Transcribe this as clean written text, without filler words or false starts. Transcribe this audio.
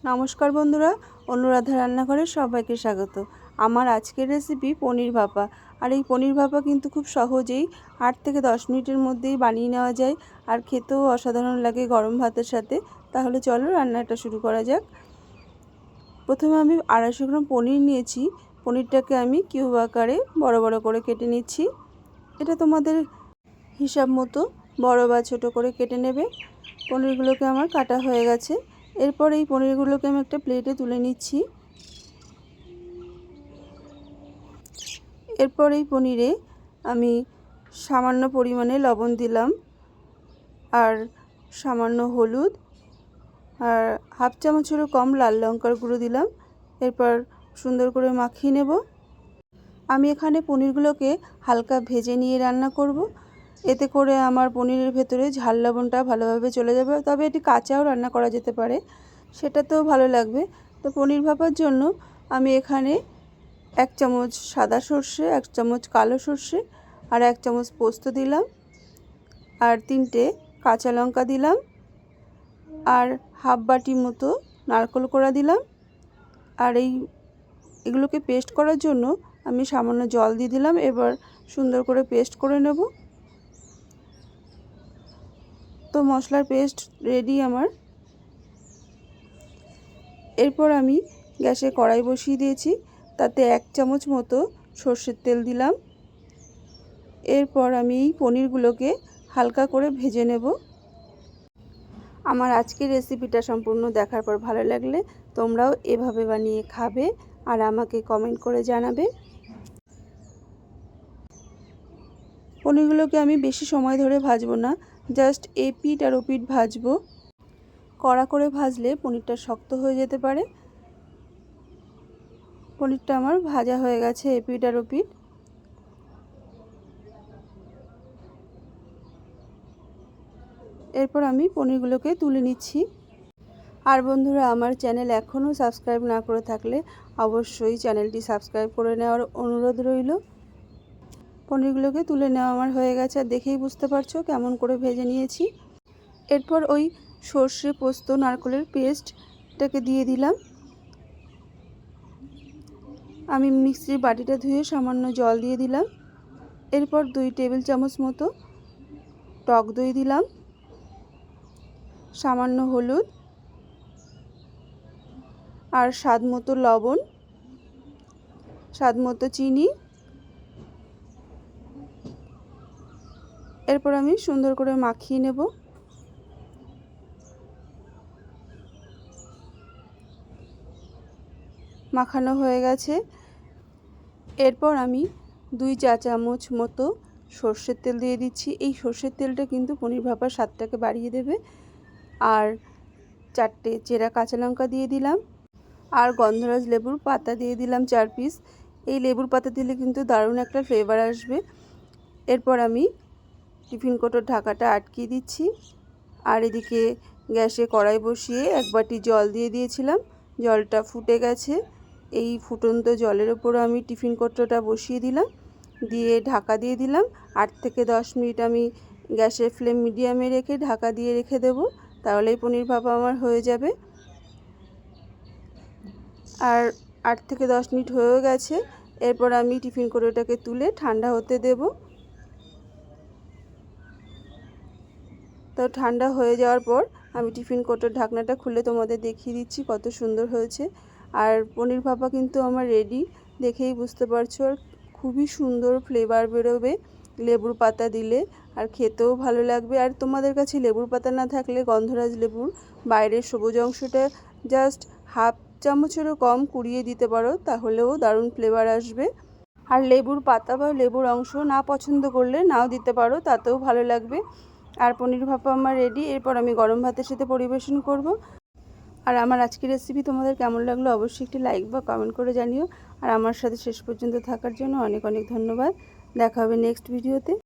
নমস্কার বন্ধুরা, অনুরাধা রান্নাঘরে সবাইকে স্বাগত। আমার আজকের রেসিপি পনির ভাপা। আর এই পনির ভাপা কিন্তু খুব সহজেই 8 থেকে 10 মিনিটের মধ্যেই বানিয়ে নেওয়া যায়, আর খেতেও অসাধারণ লাগে গরম ভাতের সাথে। তাহলে চলো রান্নাটা শুরু করা যাক। প্রথমে আমি 250 গ্রাম পনির নিয়েছি। পনিরটাকে আমি কিউব আকারে বড় বড় করে কেটে নিচ্ছি। এটা তোমাদের হিসাব মতো বড় বা ছোট করে কেটে নেবে। পনিরগুলোকে আমার কাটা হয়ে গেছে। এরপর এই পনিরগুলোকে আমি একটা প্লেটে তুলে নিচ্ছি। এরপর এই পনিরে আমি সামান্য পরিমাণে লবণ দিলাম, আর সামান্য হলুদ, আর হাফ চামচেরও কম লাল লঙ্কার গুঁড়ো দিলাম। এরপর সুন্দর করে মাখিয়ে নেব। আমি এখানে পনিরগুলোকে হালকা ভেজে নিয়ে রান্না করব। এতে করে আমার পনিরের ভেতরে ঝাল লবণটা ভালোভাবে চলে যাবে। তবে এটি কাঁচাও রান্না করা যেতে পারে, সেটাতেও ভালো লাগবে। তো পনির ভাপার জন্য আমি এখানে 1 চামচ সাদা সর্ষে, 1 চামচ কালো সর্ষে, আর 1 চামচ পোস্ত দিলাম, আর 3টে কাঁচা লঙ্কা দিলাম, আর হাফ বাটি মতো নারকেল কোড়া দিলাম। আর এগুলোকে পেস্ট করার জন্য আমি সামান্য জল দিয়ে দিলাম। এবার সুন্দর করে পেস্ট করে নেব। তো মশলার পেস্ট রেডি আমার। এরপর আমি গ্যাসে কড়াই বসিয়ে দিয়েছি, তাতে 1 চামচ মতো সর্ষের তেল দিলাম। এরপর আমি এই পনিরগুলোকে হালকা করে ভেজে নেব। আমার আজকের রেসিপিটা সম্পূর্ণ দেখার পর ভালো লাগলে তোমরাও এভাবে বানিয়ে খাবে আর আমাকে কমেন্ট করে জানাবে। পনিরগুলোকে আমি বেশি সময় ধরে ভাজবো না, জাস্ট এপিঠ আর ওপিঠ ভাজবো। কড়া করে ভাজলে পনিরটা শক্ত হয়ে যেতে পারে। পনিরটা আমার ভাজা হয়ে গেছে এপিঠ আর ওপিঠ। এরপর আমি পনিরগুলোকে তুলে নিচ্ছি। আর বন্ধুরা, আমার চ্যানেল এখনও সাবস্ক্রাইব না করে থাকলে অবশ্যই চ্যানেলটি সাবস্ক্রাইব করে নেওয়ার অনুরোধ রইল। পনিরগুলোকে তুলে নেওয়া আমার হয়ে গেছে, আর দেখেই বুঝতে পারছো কেমন করে ভেজে নিয়েছি। এরপর ওই সর্ষে, পোস্ত, নারকেলের পেস্টটাকে দিয়ে দিলাম। আমি মিক্সির বাটিটা ধুয়ে সামান্য জল দিয়ে দিলাম। এরপর 2 টেবিল চামচ মতো টক দই দিলাম, সামান্য হলুদ, আর স্বাদ মতো লবণ, স্বাদ মতো চিনি। এরপর আমি সুন্দর করে মাখিয়ে নেব। মাখানো হয়ে গেছে। এরপর আমি 2 চা চামচ মতো সর্ষের তেল দিয়ে দিচ্ছি। এই সর্ষের তেলটা কিন্তু পনির ভাপার স্বাদটাকে বাড়িয়ে দেবে। আর 4টে চেরা কাঁচা লঙ্কা দিয়ে দিলাম, আর গন্ধরাজ লেবুর পাতা দিয়ে দিলাম 4 পিস। এই লেবুর পাতা দিলে কিন্তু দারুণ একটা ফ্লেভার আসবে। এরপর আমি টিফিন কৌটোর ঢাকাটা আটকিয়ে দিচ্ছি। আর এদিকে গ্যাসে কড়াই বসিয়ে 1 বাটি জল দিয়ে দিয়েছিলাম। জলটা ফুটে গেছে। এই ফুটন্ত জলের ওপর আমি টিফিন কৌটোটা বসিয়ে দিলাম, দিয়ে ঢাকা দিয়ে দিলাম। 8 থেকে 10 মিনিট আমি গ্যাসের ফ্লেম মিডিয়ামে রেখে ঢাকা দিয়ে রেখে দেবো, তাহলেই পনির ভাপা আমার হয়ে যাবে। আর 8 থেকে 10 মিনিট হয়ে গেছে। এরপর আমি টিফিন কৌটোটাকে তুলে ঠান্ডা হতে দেব। তো ঠান্ডা হয়ে যাওয়ার পর আমি টিফিন কৌটোর ঢাকনাটা খুলে তোমাদের দেখিয়ে দিচ্ছি কত সুন্দর হয়েছে। আর পনির ভাপা কিন্তু আমার রেডি, দেখেই বুঝতে পারছো। আর খুবই সুন্দর ফ্লেভার বেরোবে লেবুর পাতা দিলে, আর খেতেও ভালো লাগবে। আর তোমাদের কাছে লেবুর পাতা না থাকলে গন্ধরাজ লেবুর বাইরের সবুজ অংশটা জাস্ট হাফ চামচেরও কম কুড়িয়ে দিতে পারো, তাহলেও দারুণ ফ্লেভার আসবে। আর লেবুর পাতা বা লেবুর অংশ না পছন্দ করলে নাও দিতে পারো, তাতেও ভালো লাগবে। আর পনির ভাপা আমার রেডি। এরপর আমি গরম ভাতের সাথে পরিবেশন করব। আর আমার আজকের রেসিপি তোমাদের কেমন লাগলো অবশ্যই একটি লাইক বা কমেন্ট করে জানিও। আর আমার সাথে শেষ পর্যন্ত থাকার জন্য অনেক অনেক ধন্যবাদ। দেখা হবে নেক্সট ভিডিওতে।